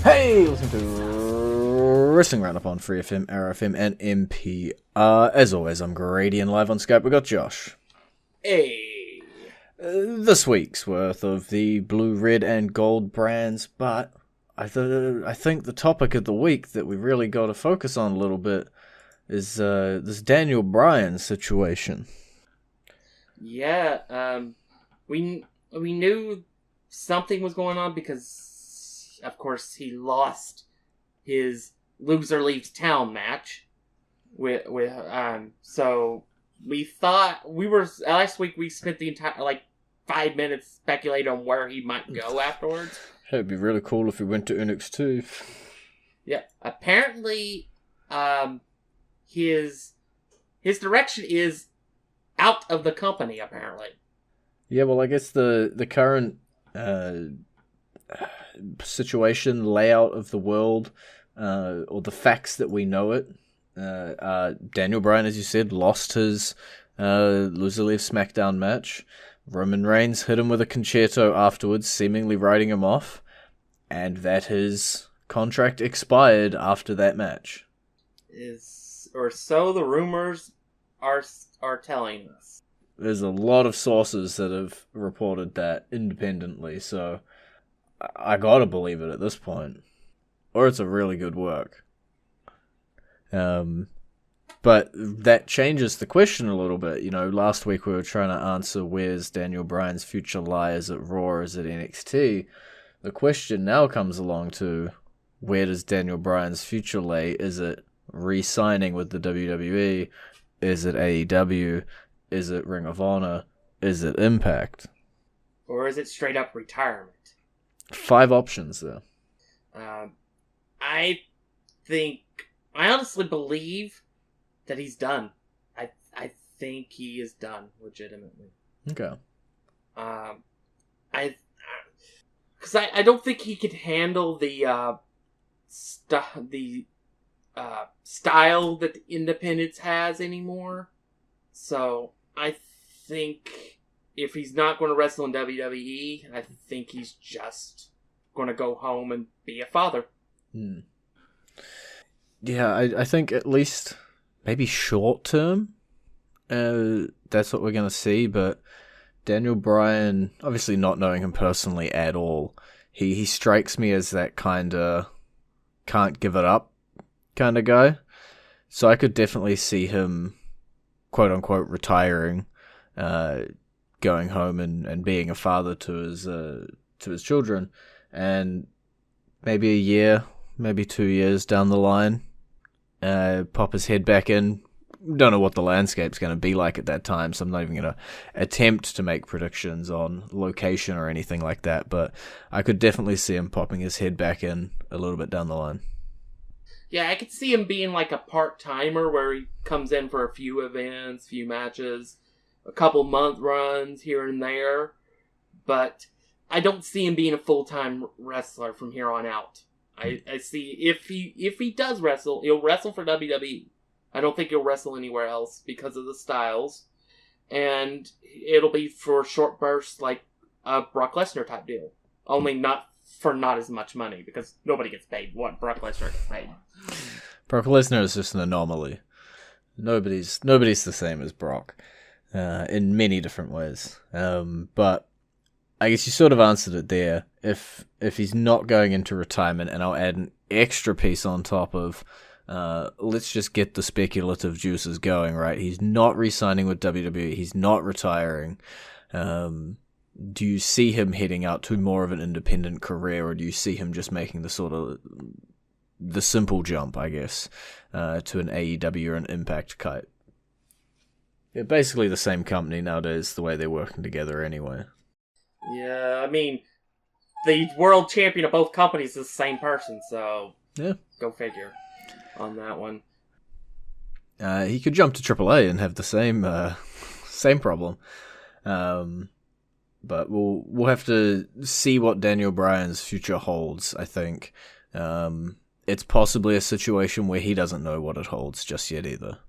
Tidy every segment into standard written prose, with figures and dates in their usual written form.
Hey, listen to Wrestling Roundup on FreeFM, ArrowFM, and MPR. As always, I'm Grady, and live on Skype we got Josh. Hey. This week's worth of the blue, red, and gold brands, but I think the topic of the week that we really got to focus on a little bit is this Daniel Bryan situation. Yeah, we knew something was going on because, of course, he lost his loser leaves town match so we thought last week we spent the entire 5 minutes speculating on where he might go afterwards. It'd be really cool if he went to NXT. Yeah, apparently, his direction is out of the company, apparently. Yeah, well, I guess the current situation, layout of the world, or the facts that we know it, Daniel Bryan, as you said, lost his loser leaves SmackDown match. Roman Reigns hit him with a concerto afterwards, seemingly writing him off, and that his contract expired after that match. Or so the rumors are telling us. There's a lot of sources that have reported that independently, so I gotta believe it at this point. Or it's a really good work. But that changes the question a little bit. You know, last week we were trying to answer where's Daniel Bryan's future lie? Is it Raw or is it NXT? The question now comes along to where does Daniel Bryan's future lay? Is it re-signing with the WWE? Is it AEW? Is it Ring of Honor? Is it Impact? Or is it straight up retirement? 5 options there. I honestly believe that he's done. I think he is done, legitimately. Okay. Because I don't think he could handle the style that the Independence has anymore. So I think if he's not going to wrestle in WWE, I think he's just going to go home and be a father. Yeah, I think at least maybe short term, that's what we're going to see. But Daniel Bryan, obviously not knowing him personally at all, he strikes me as that kind of can't give it up kind of guy. So I could definitely see him, quote unquote, retiring, going home and being a father to his children, and maybe a year, maybe 2 years down the line, pop his head back in. Don't know what the landscape's going to be like at that time, so I'm not even going to attempt to make predictions on location or anything like that, but I could definitely see him popping his head back in a little bit down the line. Yeah, I could see him being like a part-timer where he comes in for a few events, few matches, a couple month runs here and there, but I don't see him being a full-time wrestler from here on out. I see if he does wrestle, he'll wrestle for WWE. I don't think he'll wrestle anywhere else because of the styles, and it'll be for short bursts like a Brock Lesnar type deal. Only not as much money, because nobody gets paid what Brock Lesnar gets paid. Brock Lesnar is just an anomaly. Nobody's the same as Brock, in many different ways. But I guess you sort of answered it there. If he's not going into retirement, and I'll add an extra piece on top of, let's just get the speculative juices going, right? He's not re-signing with WWE. He's not retiring. Do you see him heading out to more of an independent career, or do you see him just making the simple jump, I guess, to an AEW or an Impact type? They're basically the same company nowadays, the way they're working together anyway. Yeah, I mean, the world champion of both companies is the same person, so yeah, go figure on that one. He could jump to AAA and have the same problem. But we'll have to see what Daniel Bryan's future holds, I think. It's possibly a situation where he doesn't know what it holds just yet either.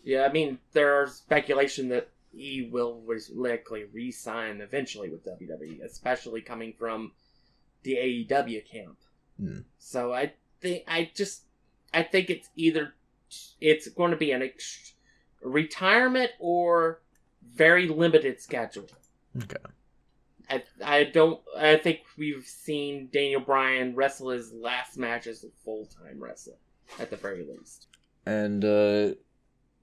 Yeah, I mean, there's speculation that he will likely re-sign eventually with WWE, especially coming from the AEW camp. So I think it's going to be an retirement or very limited schedule. Okay. I think we've seen Daniel Bryan wrestle his last match as a full-time wrestler, at the very least. And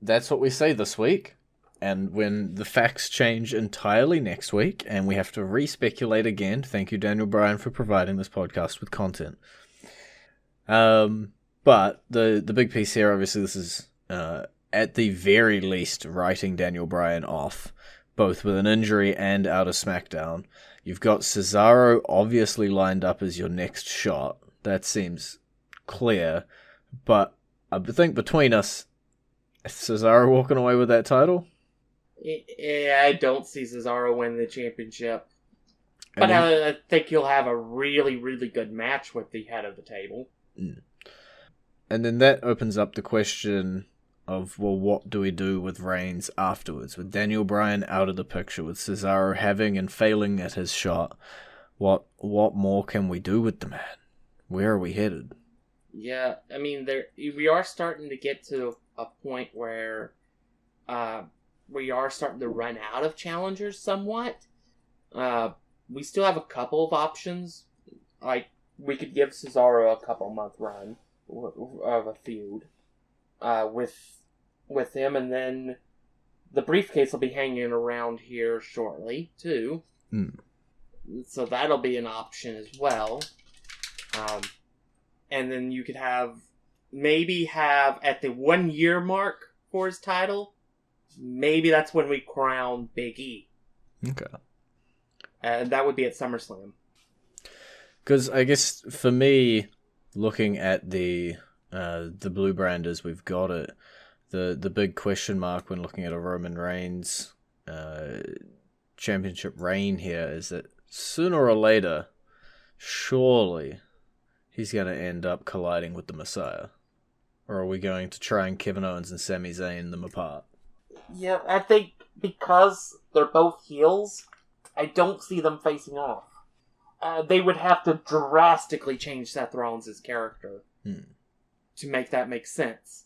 that's what we say this week. And when the facts change entirely next week, and we have to re-speculate again, thank you, Daniel Bryan, for providing this podcast with content. But the big piece here, obviously, this is, at the very least, writing Daniel Bryan off, both with an injury and out of SmackDown. You've got Cesaro obviously lined up as your next shot. That seems clear. But I think between us, is Cesaro walking away with that title? Yeah, I don't see Cesaro win the championship. But I think he'll have a really, really good match with the head of the table. And then that opens up the question of, well, what do we do with Reigns afterwards? With Daniel Bryan out of the picture, with Cesaro having and failing at his shot, what more can we do with the man? Where are we headed? Yeah, I mean, we are starting to get to a point where we are starting to run out of challengers somewhat. We still have a couple of options. Like, we could give Cesaro a couple-month run of a feud with him, and then the briefcase will be hanging around here shortly, too. So that'll be an option as well. And then you could maybe have at the 1 year mark for his title, maybe that's when we crown Big E. Okay. And that would be at SummerSlam. Because I guess for me, looking at the blue brand as we've got it, the big question mark when looking at a Roman Reigns championship reign here is that sooner or later, surely he's going to end up colliding with the Messiah. Or are we going to try and Kevin Owens and Sami Zayn them apart? Yeah, I think because they're both heels, I don't see them facing off. They would have to drastically change Seth Rollins' character to make that make sense.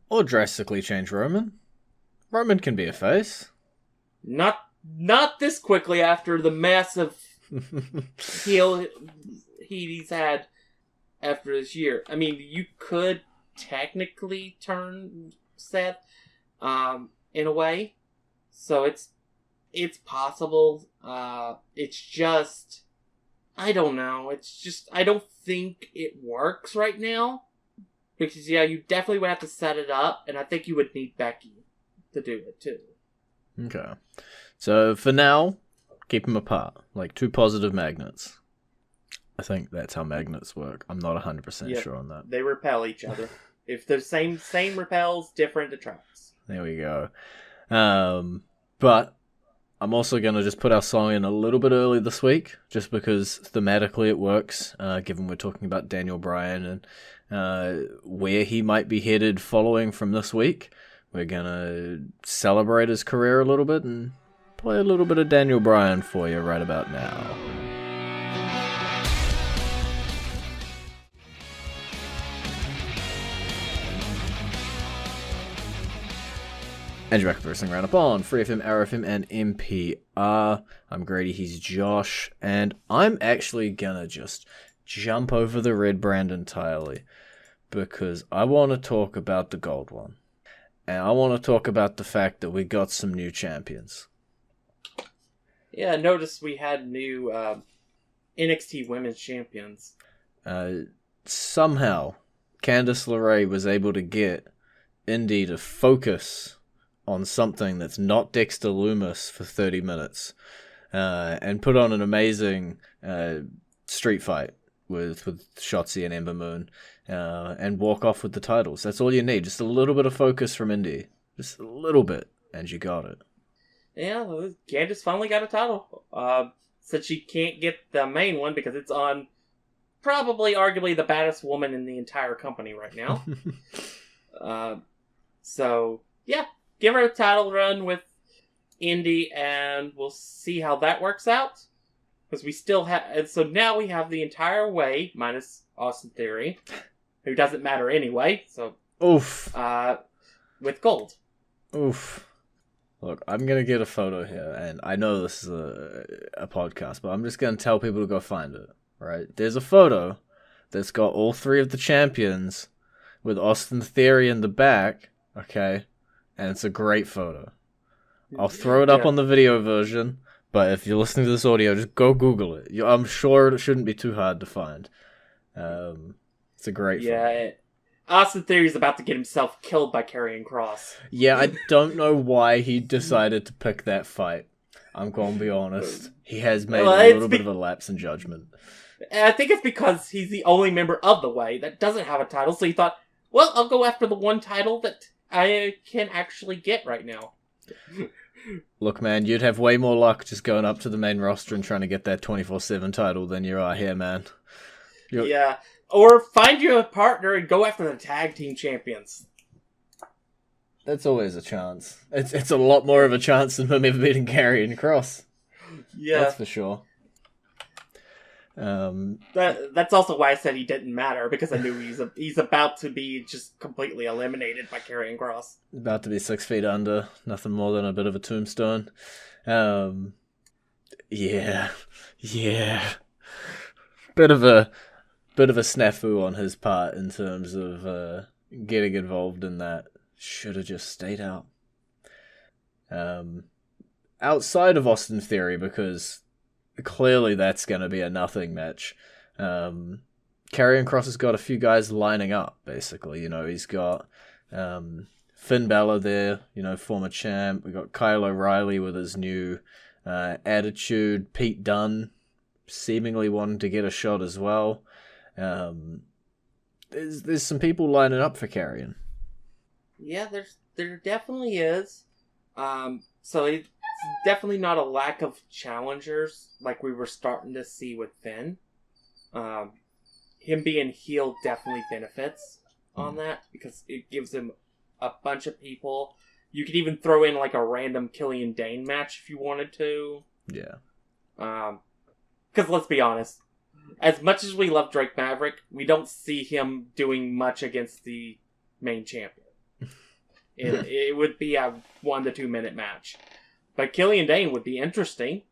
Or drastically change Roman. Roman can be a face. Not this quickly after the massive heel he's had after this year. I mean, you could technically turn Seth in a way. So it's possible. It's just, I don't know. It's just, I don't think it works right now. Because, yeah, you definitely would have to set it up, and I think you would need Becky to do it, too. Okay. So, for now, keep them apart. Like two positive magnets. I think that's how magnets work. I'm not 100% sure on that. They repel each other. If the same repels, different attracts. There we go. But I'm also going to just put our song in a little bit early this week, just because thematically it works, given we're talking about Daniel Bryan and where he might be headed following from this week. We're going to celebrate his career a little bit and play a little bit of Daniel Bryan for you right about now. And you're back with Wrestling Roundup on FreeFM, ArrowFM, and MPR. I'm Grady, he's Josh, and I'm actually gonna just jump over the red brand entirely because I want to talk about the gold one. And I want to talk about the fact that we got some new champions. Yeah, I noticed we had new NXT Women's Champions. Somehow, Candice LeRae was able to get Indy to focus on something that's not Dexter Lumis for 30 minutes, and put on an amazing street fight with Shotzi and Ember Moon, and walk off with the titles. That's all you need. Just a little bit of focus from Indy. Just a little bit, and you got it. Yeah, Candice finally got a title. Said she can't get the main one because it's on probably arguably the baddest woman in the entire company right now. So, yeah. Give her a title run with Indy, and we'll see how that works out. Because we still have... So now we have the entire way, minus Austin Theory, who doesn't matter anyway, so... Oof. With gold. Oof. Look, I'm going to get a photo here, and I know this is a podcast, but I'm just going to tell people to go find it, right? There's a photo that's got all three of the champions with Austin Theory in the back, okay? And it's a great photo. I'll throw it up on the video version, but if you're listening to this audio, just go Google it. I'm sure it shouldn't be too hard to find. It's a great photo. Austin Theory's about to get himself killed by Karrion Kross. Yeah, I don't know why he decided to pick that fight. I'm going to be honest. He has made a little bit of a lapse in judgment. I think it's because he's the only member of the Way that doesn't have a title, so he thought, well, I'll go after the one title that I can actually get right now. Look, man, you'd have way more luck just going up to the main roster and trying to get that 24/7 title than you are here, man. Yeah. Or find you a partner and go after the tag team champions. That's always a chance. It's a lot more of a chance than him ever beating Karrion Kross. Yeah. That's for sure. That's also why I said he didn't matter, because I knew he's about to be just completely eliminated by Karrion Kross. About to be 6 feet under. Nothing more than a bit of a tombstone. Yeah. Bit of a snafu on his part in terms of getting involved in that. Should have just stayed out. Outside of Austin Theory, because clearly that's going to be a nothing match. Karrion Kross has got a few guys lining up, basically. You know, he's got Finn Balor there, you know, former champ. We got Kyle O'Reilly with his new attitude. Pete Dunne seemingly wanting to get a shot as well. There's some people lining up for Karrion. Yeah, there definitely is. So it's definitely not a lack of challengers like we were starting to see with Finn. Him being heel definitely benefits on that, because it gives him a bunch of people. You could even throw in like a random Killian Dane match if you wanted to. Yeah. Because let's be honest, as much as we love Drake Maverick, we don't see him doing much against the main champion. It would be a 1 to 2 minute match. But Killian Dane would be interesting.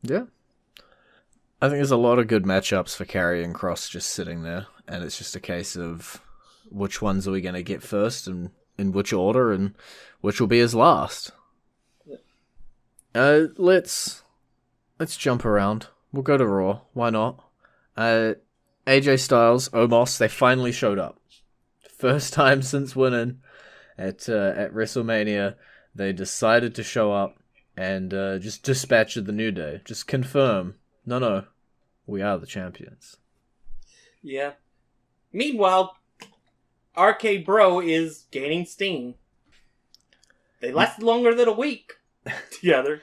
Yeah. I think there's a lot of good matchups for Karrion Kross just sitting there, and it's just a case of which ones are we going to get first and in which order, and which will be his last. Let's jump around. We'll go to Raw. Why not? AJ Styles, Omos, they finally showed up. First time since winning at WrestleMania, they decided to show up and just dispatch the New Day. Just confirm, no, we are the champions. Yeah. Meanwhile, RK Bro is gaining steam. They lasted longer than a week together.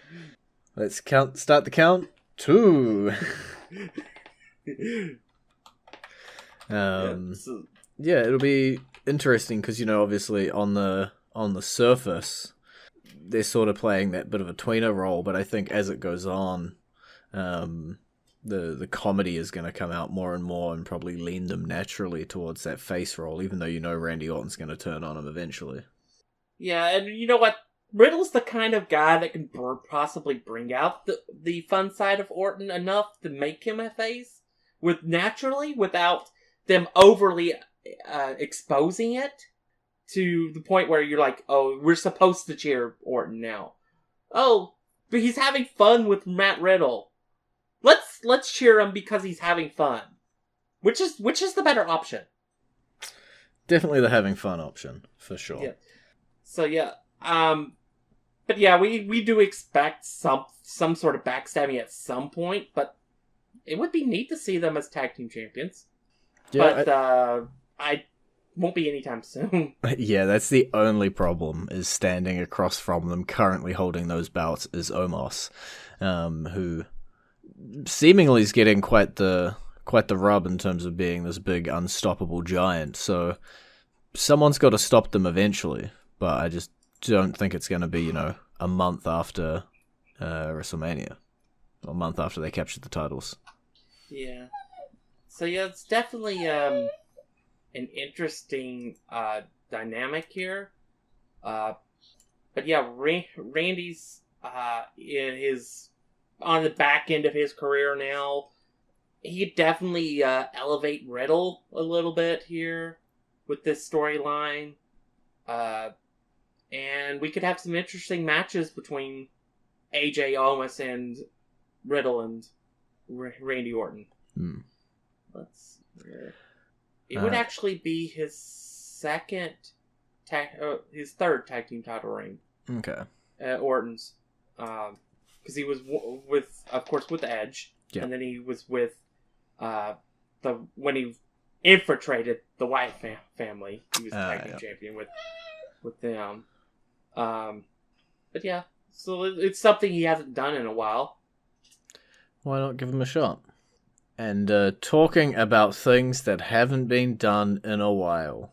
Let's start the count. 2. Yeah, it'll be interesting because, you know, obviously on the surface they're sort of playing that bit of a tweener role, but I think as it goes on, the comedy is going to come out more and more and probably lean them naturally towards that face role, even though you know Randy Orton's going to turn on him eventually. Yeah, and you know what? Riddle's the kind of guy that can possibly bring out the fun side of Orton enough to make him a face naturally without them overly exposing it to the point where you're like, oh, we're supposed to cheer Orton now. Oh, but he's having fun with Matt Riddle. Let's cheer him because he's having fun. Which is the better option? Definitely the having fun option, for sure. Yeah. So yeah, but yeah, we do expect some sort of backstabbing at some point, but it would be neat to see them as tag team champions. Yeah, but I won't be anytime soon. Yeah, that's the only problem, is standing across from them currently holding those belts is Omos, who seemingly is getting quite the rub in terms of being this big unstoppable giant. So someone's got to stop them eventually, but I just don't think it's going to be, you know, a month after WrestleMania, or a month after they captured the titles. Yeah. So yeah, it's definitely an interesting dynamic here. But yeah, Randy's is on the back end of his career now. He could definitely elevate Riddle a little bit here with this storyline. And we could have some interesting matches between AJ Almas and Riddle and Randy Orton. Let's see here. It would actually be his his third tag team title reign. Okay. Orton's, because he was of course, with Edge, and then he was with when he infiltrated the Wyatt family. He was tag team champion with them. But yeah, so it's something he hasn't done in a while. Why not give him a shot? And talking about things that haven't been done in a while,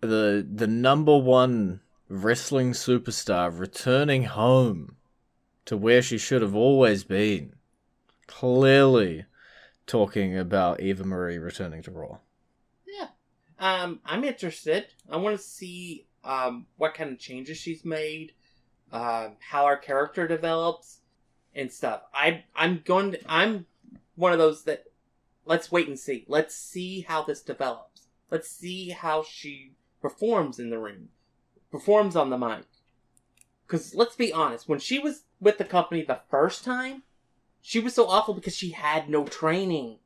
the number one wrestling superstar returning home to where she should have always been. Clearly talking about Eva Marie returning to Raw. Yeah. I'm interested. I want to see what kind of changes she's made, how her character develops, and stuff. I'm one of those that, let's wait and see. Let's see how this develops. Let's see how she performs in the ring, performs on the mic. Because let's be honest, when she was with the company the first time, she was so awful because she had no training.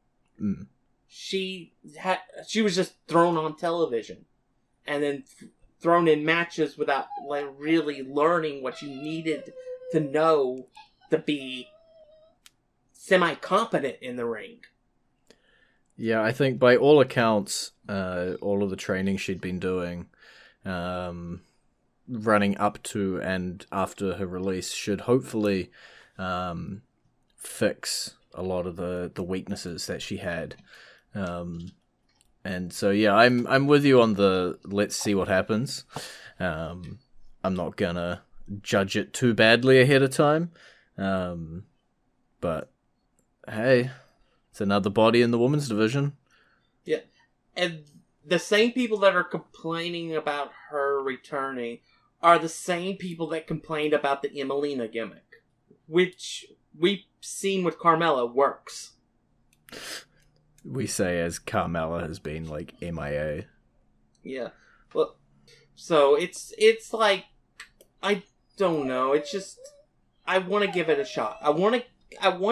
She was just thrown on television, and then thrown in matches without really learning what you needed to know to be semi-competent in the ring. Yeah, I think by all accounts, all of the training she'd been doing, running up to and after her release, should hopefully fix a lot of the weaknesses that she had. And so yeah, I'm with you on the let's see what happens. I'm not gonna judge it too badly ahead of time. But hey, it's another body in the women's division. Yeah. And the same people that are complaining about her returning are the same people that complained about the Emelina gimmick, which we've seen with Carmella works. We say as Carmella has been like MIA. Yeah. Well, so it's like, I don't know. It's just, I want to give it a shot. I want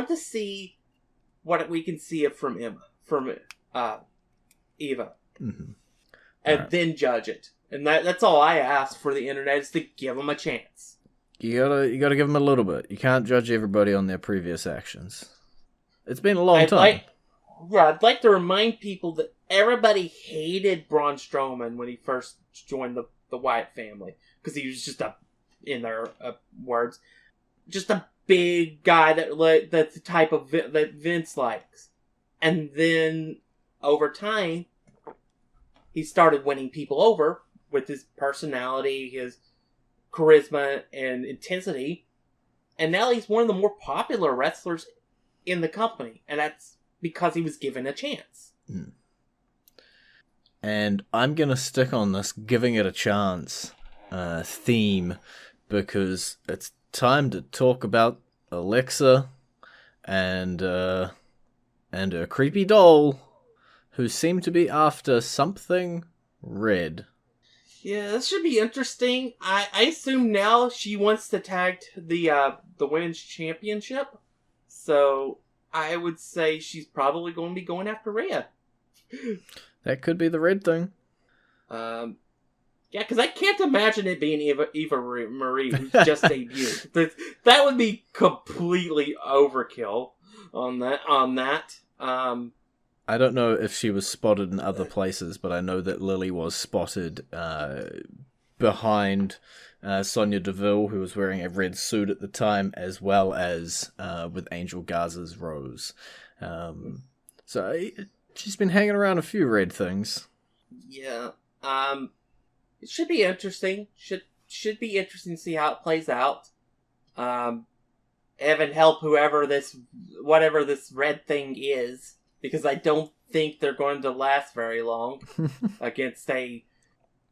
to see what we can see from Eva. Mm-hmm. And then judge it. And that's all I ask for the internet, is to give them a chance. You gotta give them a little bit. You can't judge everybody on their previous actions. It's been a long time. I'd like to remind people that everybody hated Braun Strowman when he first joined the Wyatt family, because he was just in their words, just a big guy that's the type of that Vince likes. And then over time, he started winning people over with his personality, his charisma, and intensity. And now he's one of the more popular wrestlers in the company. And that's because he was given a chance. And I'm going to stick on this giving it a chance theme, because it's time to talk about Alexa and her creepy doll, who seem to be after something red. Yeah, this should be interesting. I assume now she wants to tag the Women's Championship. So I would say she's probably going to be going after Rhea. That could be the red thing. Yeah, because I can't imagine it being Eva Marie, who's just debuted. That would be completely overkill on that. I don't know if she was spotted in other places, but I know that Lily was spotted behind Sonya Deville, who was wearing a red suit at the time, as well as with Angel Garza's Rose. So she's been hanging around a few red things. Yeah. It should be interesting. Should be interesting to see how it plays out. Evan, help whatever this red thing is, because I don't think they're going to last very long against a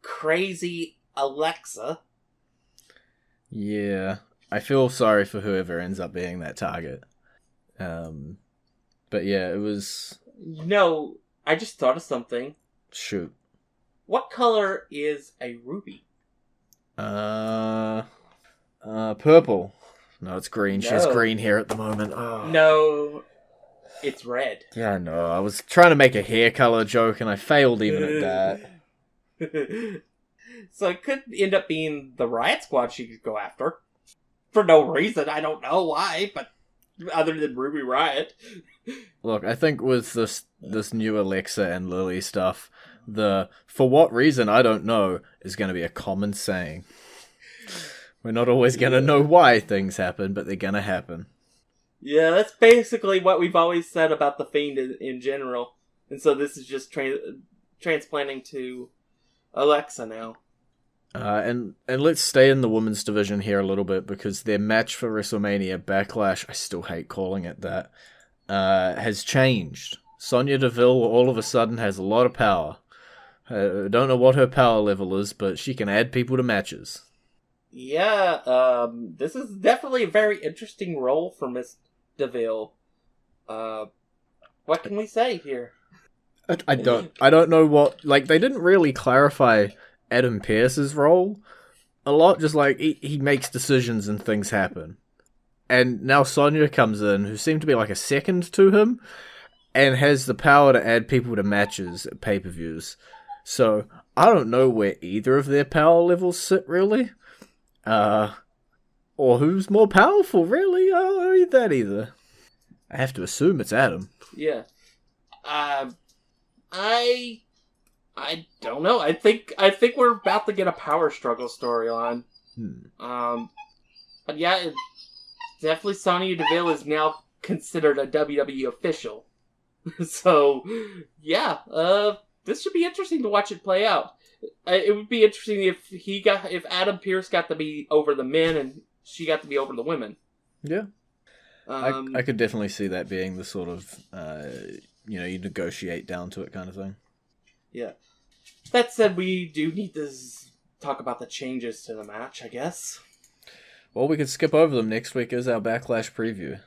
crazy Alexa. Yeah, I feel sorry for whoever ends up being that target. But yeah, it was... No, I just thought of something. Shoot. What color is a ruby? Purple. No, it's green. No. She has green hair at the moment. Oh. No, it's red. Yeah, I know. I was trying to make a hair color joke and I failed even at that. So it could end up being the Riot Squad she could go after. For no reason. I don't know why, but other than Ruby Riot. Look, I think with this new Alexa and Lily stuff, the "for what reason, I don't know" is going to be a common saying. We're not always going to know why things happen, but they're going to happen. Yeah, that's basically what we've always said about the Fiend in general. And so this is just transplanting to Alexa now. And let's stay in the women's division here a little bit, because their match for WrestleMania Backlash, I still hate calling it that, has changed. Sonya Deville all of a sudden has a lot of power. I don't know what her power level is, but she can add people to matches. Yeah, this is definitely a very interesting role for Miss Deville. What can we say here? I don't know what, like, they didn't really clarify Adam Pearce's role a lot, just like he makes decisions and things happen. And now Sonya comes in, who seemed to be like a second to him, and has the power to add people to matches at pay-per-views. So, I don't know where either of their power levels sit, really. Or who's more powerful, really. I don't know that either. I have to assume it's Adam. Yeah. I don't know. I think we're about to get a power struggle storyline. But yeah, definitely Sonya Deville is now considered a WWE official. So, yeah, this should be interesting to watch it play out. It would be interesting if Adam Pearce got to be over the men and she got to be over the women. Yeah. I could definitely see that being the sort of, you negotiate down to it kind of thing. Yeah. That said, we do need to talk about the changes to the match, I guess. Well, we could skip over them. Next week is our Backlash preview.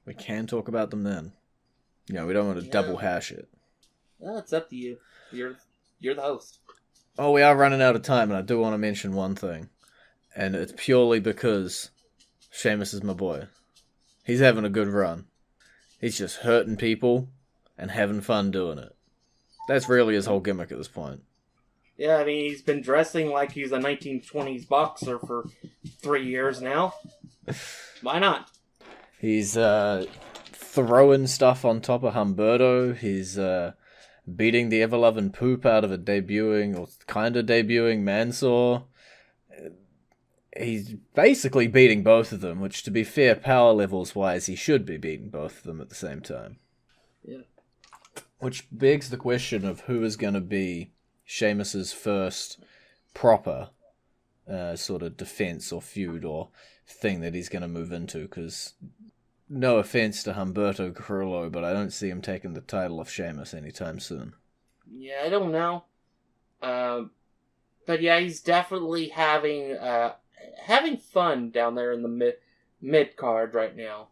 We can talk about them then. We don't want to double hash it. Well, it's up to you. You're the host. Oh, we are running out of time, and I do want to mention one thing. And it's purely because Sheamus is my boy. He's having a good run. He's just hurting people and having fun doing it. That's really his whole gimmick at this point. Yeah, I mean, he's been dressing like he's a 1920s boxer for 3 years now. Why not? He's throwing stuff on top of Humberto. He's beating the ever-loving poop out of a debuting, or kind of debuting, Mansoor. He's basically beating both of them, which, to be fair, power levels-wise, he should be beating both of them at the same time. Yeah. Which begs the question of who is going to be Sheamus's first proper sort of defense or feud or thing that he's going to move into, because no offense to Humberto Carrillo, but I don't see him taking the title off Sheamus anytime soon. Yeah, I don't know. But yeah, he's definitely having fun down there in the mid card right now.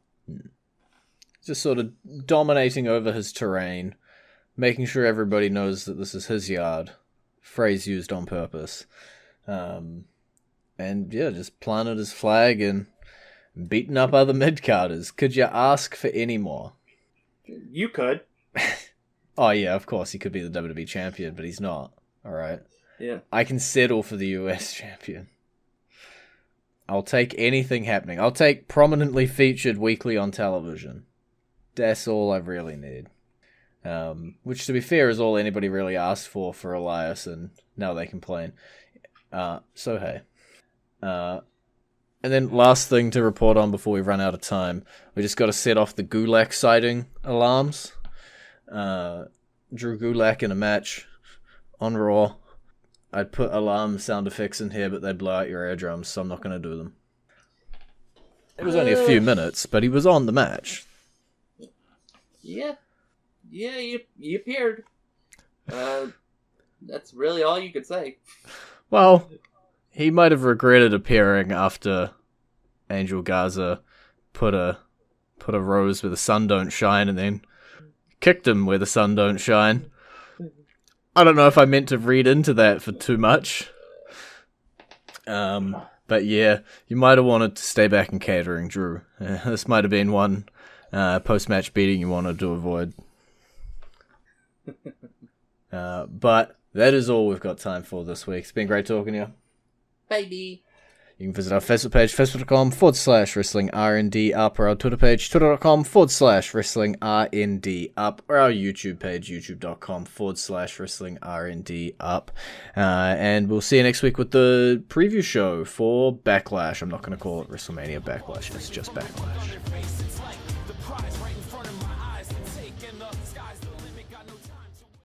Just sort of dominating over his terrain, making sure everybody knows that this is his yard. Phrase used on purpose. And yeah, just planted his flag and beating up other mid-carders. Could you ask for any more? You could. Oh yeah, of course, he could be the WWE champion, but he's not. Alright? Yeah. I can settle for the US champion. I'll take anything happening. I'll take prominently featured weekly on television. That's all I really need. Which, to be fair, is all anybody really asked for Elias, and now they complain. So hey. And then last thing to report on before we run out of time, we just got to set off the Gulak sighting alarms. Drew Gulak in a match on Raw. I'd put alarm sound effects in here, but they'd blow out your eardrums, so I'm not going to do them. It was only a few minutes, but he was on the match. Yeah. Yeah, he appeared. That's really all you could say. Well, he might have regretted appearing after Angel Garza put a rose where the sun don't shine and then kicked him where the sun don't shine. I don't know if I meant to read into that for too much. But yeah, you might have wanted to stay back in catering, Drew. This might have been one post-match beating you wanted to avoid. But that is all we've got time for this week. It's been great talking to you. Baby. You can visit our Facebook page, facebook.com/WrestlingRNDup, or our Twitter page, twitter.com/WrestlingRNDup, or our YouTube page, youtube.com/WrestlingRNDup. And we'll see you next week with the preview show for Backlash. I'm not going to call it WrestleMania Backlash, it's just Backlash.